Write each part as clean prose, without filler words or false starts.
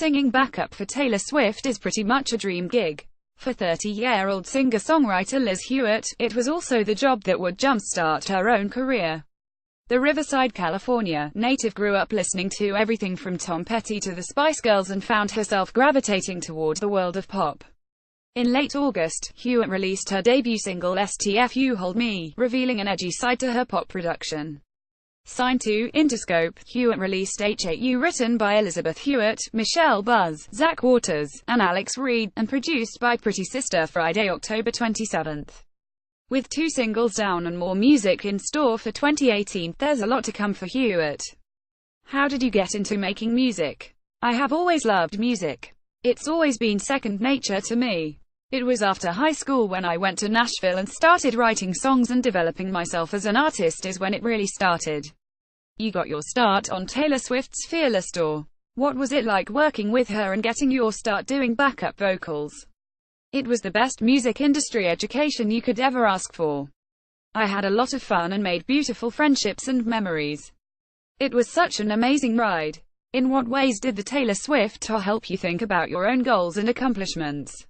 Singing backup for Taylor Swift is pretty much a dream gig. For 30-year-old singer-songwriter Liz Huett, it was also the job that would jumpstart her own career. The Riverside, California native grew up listening to everything from Tom Petty to the Spice Girls and found herself gravitating toward the world of pop. In late August, Huett released her debut single STF You Hold Me, revealing an edgy side to her pop production. Signed to Interscope, Huett released HAU, written by Elizabeth Huett, Michelle Buzz, Zach Waters, and Alex Reed, and produced by Pretty Sister. Friday, October 27. With 2 singles down and more music in store for 2018, there's a lot to come for Huett. How did you get into making music? I have always loved music. It's always been second nature to me. It was after high school when I went to Nashville and started writing songs and developing myself as an artist is when it really started. You got your start on Taylor Swift's Fearless tour. What was it like working with her and getting your start doing backup vocals? It was the best music industry education you could ever ask for. I had a lot of fun and made beautiful friendships and memories. It was such an amazing ride. In what ways did the Taylor Swift tour help you think about your own goals and accomplishments?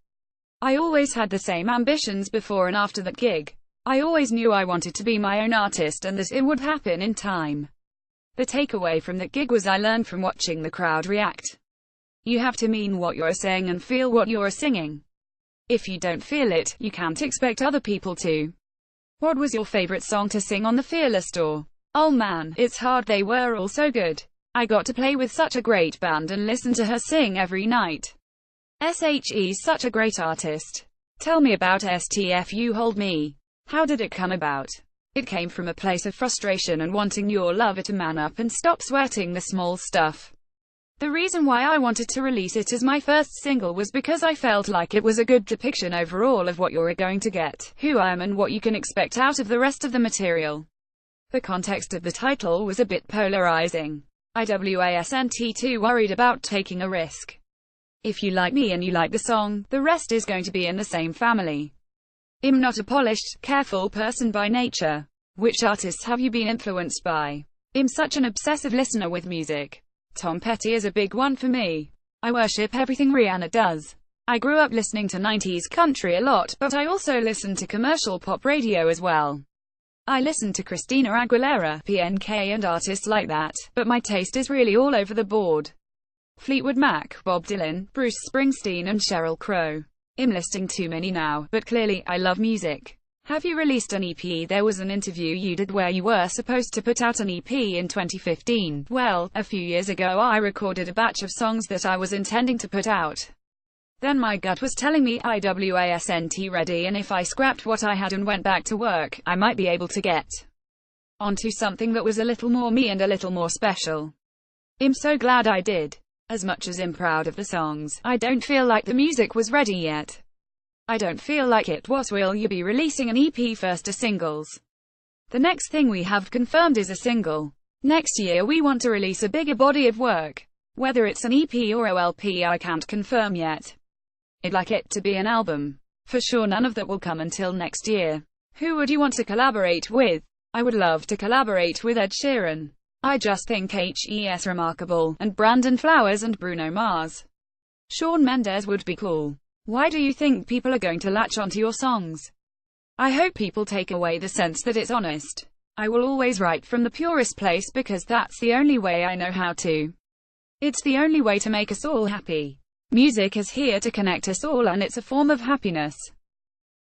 I always had the same ambitions before and after that gig. I always knew I wanted to be my own artist and that it would happen in time. The takeaway from that gig was I learned from watching the crowd react. You have to mean what you're saying and feel what you're singing. If you don't feel it, you can't expect other people to. What was your favorite song to sing on the Fearless tour? Oh man, it's hard, they were all so good. I got to play with such a great band and listen to her sing every night. SHE's such a great artist. Tell me about STF You Hold Me. How did it come about? It came from a place of frustration and wanting your lover to man up and stop sweating the small stuff. The reason why I wanted to release it as my first single was because I felt like it was a good depiction overall of what you're going to get, who I am and what you can expect out of the rest of the material. The context of the title was a bit polarizing. I wasn't too worried about taking a risk. If you like me and you like the song, the rest is going to be in the same family. I'm not a polished, careful person by nature. Which artists have you been influenced by? I'm such an obsessive listener with music. Tom Petty is a big one for me. I worship everything Rihanna does. I grew up listening to 90s country a lot, but I also listened to commercial pop radio as well. I listen to Christina Aguilera, PNK and artists like that, but my taste is really all over the board. Fleetwood Mac, Bob Dylan, Bruce Springsteen and Sheryl Crow. I'm listing too many now, but clearly, I love music. Have you released an EP? There was an interview you did where you were supposed to put out an EP in 2015. Well, a few years ago I recorded a batch of songs that I was intending to put out. Then my gut was telling me I wasn't ready, and if I scrapped what I had and went back to work, I might be able to get onto something that was a little more me and a little more special. I'm so glad I did. As much as I'm proud of the songs, I don't feel like the music was ready yet. I don't feel like it. What will you be releasing, an EP first or singles? The next thing we have confirmed is a single. Next year we want to release a bigger body of work. Whether it's an EP or OLP I can't confirm yet. I'd like it to be an album. For sure none of that will come until next year. Who would you want to collaborate with? I would love to collaborate with Ed Sheeran. I just think he's remarkable, and Brandon Flowers and Bruno Mars. Shawn Mendes would be cool. Why do you think people are going to latch onto your songs? I hope people take away the sense that it's honest. I will always write from the purest place because that's the only way I know how to. It's the only way to make us all happy. Music is here to connect us all and it's a form of happiness.